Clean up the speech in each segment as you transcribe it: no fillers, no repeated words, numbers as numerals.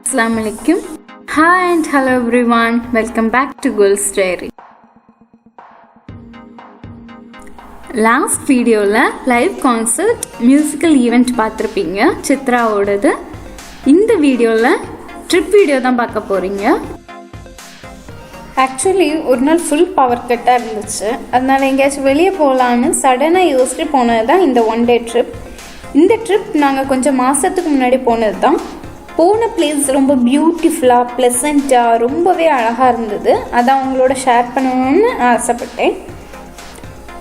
Assalamualaikum. Hi and hello everyone. Welcome back to Girls Diary. Last வீடியோவில் live concert musical event பார்த்துருப்பீங்க சித்ராவோடது. இந்த வீடியோவில் trip video தான் பார்க்க போகிறீங்க. ஆக்சுவலி ஒரு நாள் ஃபுல் பவர் கட்டாக இருந்துச்சு. அதனால் எங்கேயாச்சும் வெளியே போகலான்னு சடனாக யோசிச்சுட்டு போனது தான் இந்த ஒன் டே ட்ரிப். இந்த ட்ரிப் நாங்கள் கொஞ்சம் மாதத்துக்கு முன்னாடி போனது தான். போன பிளேஸ் ரொம்ப பியூட்டிஃபுல்லாக ப்ளசண்ட்டாக ரொம்பவே அழகாக இருந்தது. அதை அவங்களோட ஷேர் பண்ணணும்னு ஆசைப்பட்டேன்.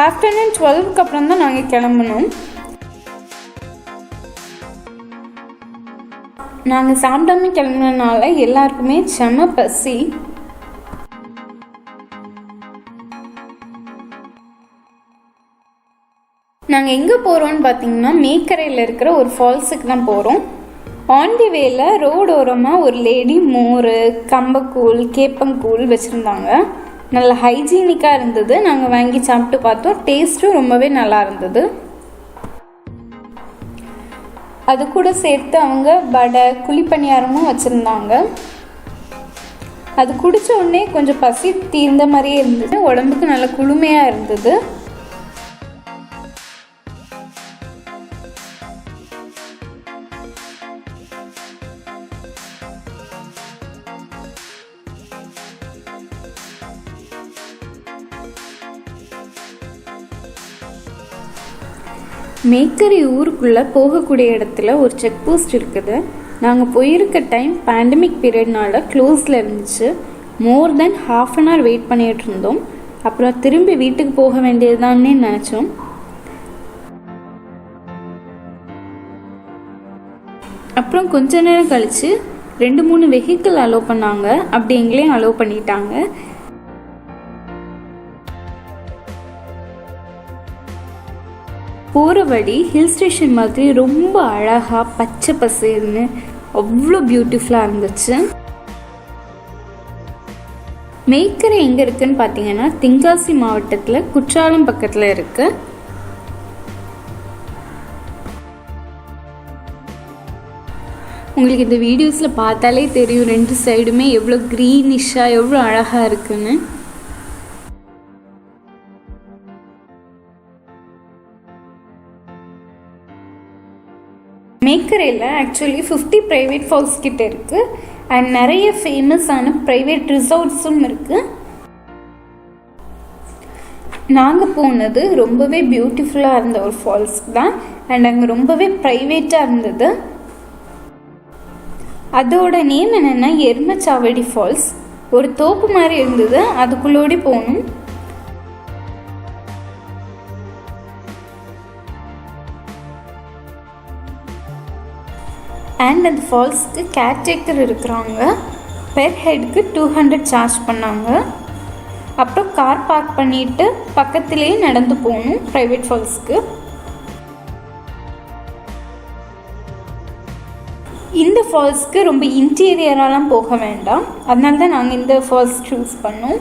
ஆஃப்டர்நூன் 12க்கு அப்புறம் தான் நாங்கள் கிளம்பணும். நாங்கள் சாப்பிடாம கிளம்புனதுனால எல்லாருக்குமே செம பசி. நாங்கள் எங்கே போகிறோன்னு பார்த்தீங்கன்னா மேக்கரையில் இருக்கிற ஒரு ஃபால்ஸுக்கு தான் போகிறோம். ஆன் தி வேல ரோடு ஓரமாக ஒரு லேடி மோர், கம்பக்கூழ், கேப்பங்கூழ் வச்சுருந்தாங்க. நல்ல ஹைஜீனிக்காக இருந்தது. நாங்கள் வாங்கி சாப்பிட்டு பார்த்தோம். டேஸ்ட்டும் ரொம்பவே நல்லா இருந்தது. அது கூட சேர்த்து அவங்க வடை, குழிப்பணியாரமும் வச்சுருந்தாங்க. அது குடித்த உடனே கொஞ்சம் பசி தீர்ந்த மாதிரியே இருந்தது. உடம்புக்கு நல்ல குளுமையாக இருந்தது. மேக்கரை ஊருக்குள்ளே போகக்கூடிய இடத்துல ஒரு செக் போஸ்ட் இருக்குது. நாங்கள் போயிருக்க டைம் பேண்டமிக் பீரியட்னால க்ளோஸில் இருந்துச்சு. மோர் தென் ½ அன் ஹவர் வெயிட் பண்ணிகிட்டு இருந்தோம். அப்புறம் திரும்பி வீட்டுக்கு போக வேண்டியதுதான்னே நினச்சோம். அப்புறம் கொஞ்ச நேரம் கழித்து 2-3 வெஹிக்கிள் அலோவ் பண்ணாங்க. அப்படி எங்களையும் அலோவ் பண்ணிட்டாங்க. போகிற வழி ஹில் ஸ்டேஷன் மாதிரி ரொம்ப அழகாக பச்சை பசேல்னு அவ்வளோ பியூட்டிஃபுல்லாக இருந்துச்சு. மேக்கரை எங்கே இருக்குன்னு பார்த்தீங்கன்னா தென்காசி மாவட்டத்தில் குற்றாலம் பக்கத்தில் இருக்கு. உங்களுக்கு இந்த வீடியோஸில் பார்த்தாலே தெரியும் 2 சைடுமே எவ்வளோ க்ரீனிஷாக எவ்வளோ அழகாக இருக்குன்னு. மேக்கரையில் ஆக்சுவலி 50 ப்ரைவேட் ஃபால்ஸ் கிட்ட இருக்குது. அண்ட் நிறைய ஃபேமஸான ப்ரைவேட் ரிசார்ட்ஸும் இருக்குது. நாங்கள் போனது ரொம்பவே பியூட்டிஃபுல்லாக இருந்த ஒரு ஃபால்ஸ்க்கு தான். அண்ட் அங்கே ரொம்பவே ப்ரைவேட்டாக இருந்தது. அதோட நேம் என்னென்னா எருமச்சாவடி ஃபால்ஸ். ஒரு தோப்பு மாதிரி இருந்தது. அதுக்குள்ளோடி போகணும். அண்ட் அந்த ஃபால்ஸ்க்கு கேர்டேக்கர் இருக்கிறாங்க. பெர் ஹெட்டுக்கு 200 சார்ஜ் பண்ணாங்க. அப்புறம் கார் பார்க் பண்ணிவிட்டு பக்கத்துலேயே நடந்து போகணும் ப்ரைவேட் ஃபால்ஸ்க்கு. இந்த ஃபால்ஸ்க்கு ரொம்ப இன்டீரியராலாம் போக வேண்டாம். அதனால தான் நாங்கள் இந்த ஃபால்ஸ் சூஸ் பண்ணோம்.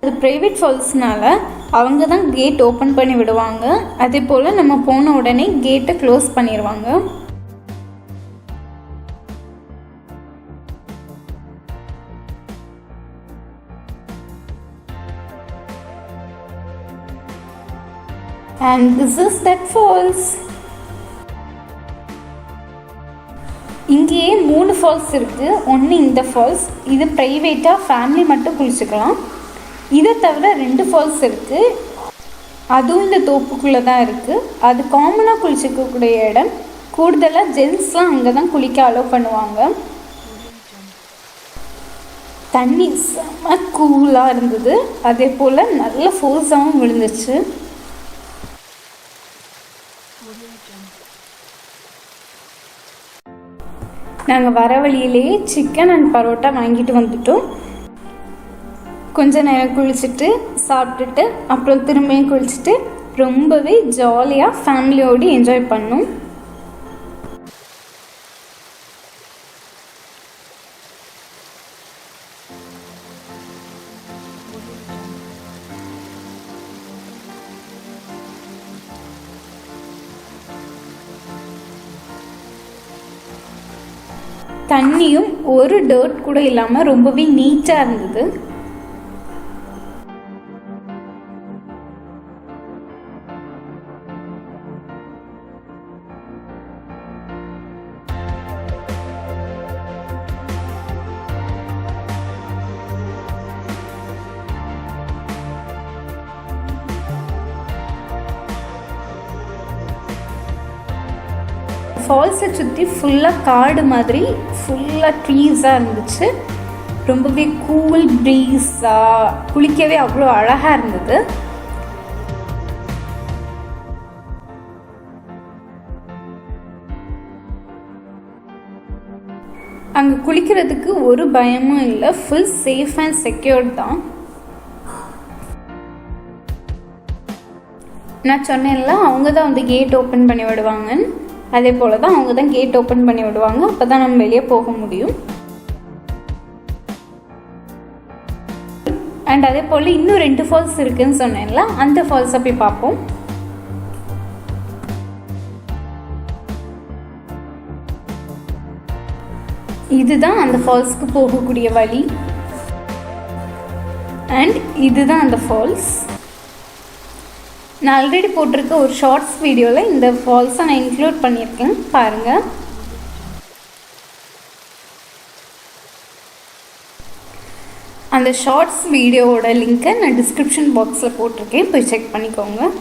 அது ப்ரைவேட் ஃபால்ஸ்னால அவங்க தான் கேட் ஓப்பன் பண்ணி விடுவாங்க. அதே போல் நம்ம போன உடனே கேட்டை க்ளோஸ் பண்ணிடுவாங்க. And this is that falls. இங்கேயே 3 ஃபால்ஸ் இருக்குது. ஒன்று இந்த ஃபால்ஸ், இது ப்ரைவேட்டாக ஃபேமிலி மட்டும் குளிச்சுக்கலாம். இதை தவிர 2 ஃபால்ஸ் இருக்குது. அதுவும் இந்த தோப்புக்குள்ளே தான் இருக்குது. அது காமனாக குளிச்சுக்கக்கூடிய இடம். கூடுதலாக ஜென்ஸ்லாம் அங்கே தான் குளிக்க அலோவ் பண்ணுவாங்க. தண்ணி செம்ம கூலாக இருந்தது. அதே போல் நல்ல ஃபோர்ஸாகவும் விழுந்துச்சு. நாங்கள் வர வழியிலேயே சிக்கன் அண்ட் பரோட்டா வாங்கிட்டு வந்துட்டோம். கொஞ்ச நேரம் குளிச்சுட்டு சாப்பிட்டுட்டு அப்புறம் திரும்பியும் குளிச்சுட்டு ரொம்பவே ஜாலியாக ஃபேமிலியோடு என்ஜாய் பண்ணோம். தண்ணியும் ஒரு டர்ட் கூட இல்லாமல் ரொம்பவே நீட்டாக இருந்தது. ஃபால்ஸை சுற்றி ஃபுல்லாக காடு மாதிரி ஃபுல்லாக ட்ரீஸாக இருந்துச்சு. ரொம்பவே கூல் ப்ரீஸாக குளிக்கவே அவ்வளோ அழகாக இருந்தது. அங்கே குளிக்கிறதுக்கு ஒரு பயமும் இல்லை, ஃபுல் சேஃப் அண்ட் செக்யூர்ட் தான். நான் சொன்னேன்ல அவங்க தான் வந்து கேட் ஓப்பன் பண்ணி விடுவாங்கன்னு, அதே போல் தான் அவங்க தான் கேட் ஓப்பன் பண்ணி விடுவாங்க. அப்போ தான் நம்ம வெளியே போக முடியும். அண்ட் அதே போல் இன்னும் 2 ஃபால்ஸ் இருக்குதுன்னு சொன்னேன்ல, அந்த ஃபால்ஸை போய் பார்ப்போம். இதுதான் அந்த ஃபால்ஸ்க்கு போகக்கூடிய வழி. அண்ட் இதுதான் அந்த ஃபால்ஸ். நான் ஆல்ரெடி போட்டிருக்க ஒரு ஷார்ட்ஸ் வீடியோவில் இந்த ஃபால்ஸை நான் இன்க்ளூட் பண்ணியிருக்கேன், பாருங்கள். அந்த ஷார்ட்ஸ் வீடியோவோட லிங்க்கை நான் டிஸ்கிரிப்ஷன் பாக்ஸில் போட்டிருக்கேன், போய் செக் பண்ணிக்கோங்க.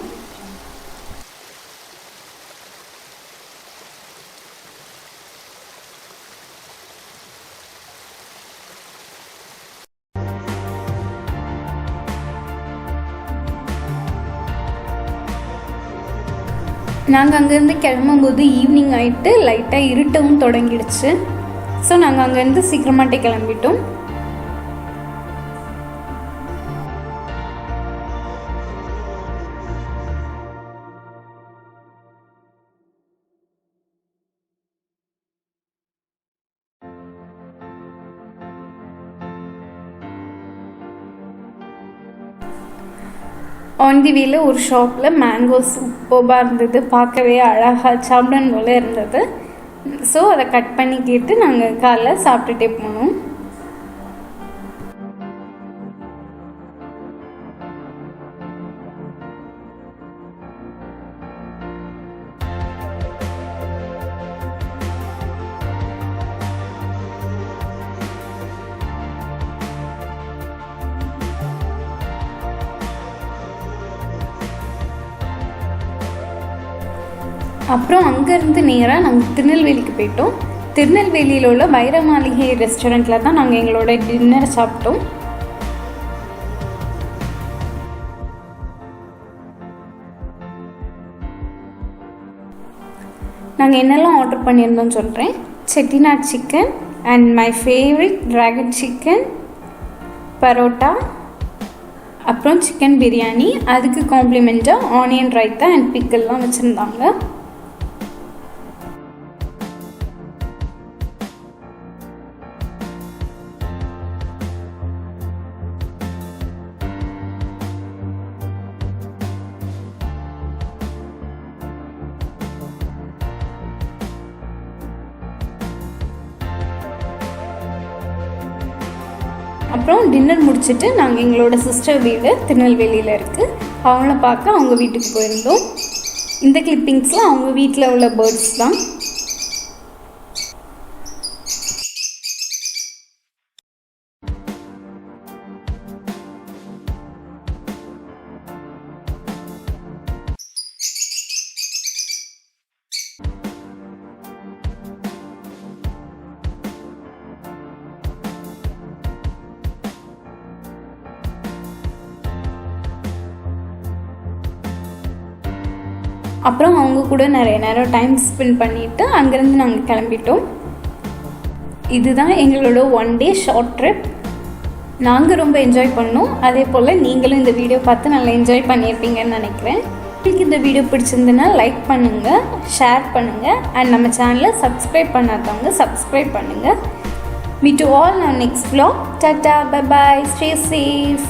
நாங்கள் அங்கேருந்து கிளம்பும்போது ஈவினிங் ஆகிட்டு லைட்டாக இருட்டவும் தொடங்கிடுச்சு. ஸோ நாங்கள் அங்கேருந்து சீக்கிரமாட்டே கிளம்பிட்டோம். ஆன் தி வேல ஒரு ஷாப்பில் மேங்கோ சூப்பராக இருந்தது, பார்க்கவே அழகாக சாப்பிடணும் போல இருந்தது. ஸோ அதை கட் பண்ணி கேட்டு நாங்கள் காலைல சாப்பிட்டுட்டே போனோம். அப்புறம் அங்கேருந்து நேராக நாங்கள் திருநெல்வேலிக்கு போயிட்டோம். திருநெல்வேலியில் உள்ள வைர மாளிகை ரெஸ்டாரண்ட்டில் தான் நாங்கள் எங்களோட டின்னர் சாப்பிட்டோம். நாங்கள் என்னெல்லாம் ஆர்டர் பண்ணியிருந்தோம்னு சொல்கிறேன். Chettinad chicken and my favourite dragon chicken, parotta, அப்புறம் சிக்கன் பிரியாணி, அதுக்கு காம்ப்ளிமெண்ட்டாக ஆனியன் ரைத்தா அண்ட் பிக்கல்லாம் வச்சுருந்தாங்க. அப்புறம் டின்னர் முடிச்சுட்டு நாங்கள் எங்களோட சிஸ்டர் வீடு திருநெல்வேலியில் இருக்குது, அவங்கள பார்க்க அவங்க வீட்டுக்கு போயிருந்தோம். இந்த கிளிப்பிங்ஸ்லாம் அவங்க வீட்டில் உள்ள பேர்ட்ஸ் தான். அப்புறம் அவங்க கூட நிறைய நேரம் டைம் ஸ்பெண்ட் பண்ணிவிட்டு அங்கேருந்து நாங்கள் கிளம்பிட்டோம். இதுதான் எங்களோட 1 டே ஷார்ட் ட்ரிப். நாங்கள் ரொம்ப என்ஜாய் பண்ணோம். அதே போல் நீங்களும் இந்த வீடியோ பார்த்து நல்லா என்ஜாய் பண்ணியிருப்பீங்கன்னு நினைக்கிறேன். உங்களுக்கு இந்த வீடியோ பிடிச்சிருந்துன்னா லைக் பண்ணுங்கள், ஷேர் பண்ணுங்கள், அண்ட் நம்ம சேனலை சப்ஸ்கிரைப் பண்ணாதவங்க சப்ஸ்கிரைப் பண்ணுங்கள். மீட் டு ஆல் நான் next vlog. Tata, bye bye, stay safe.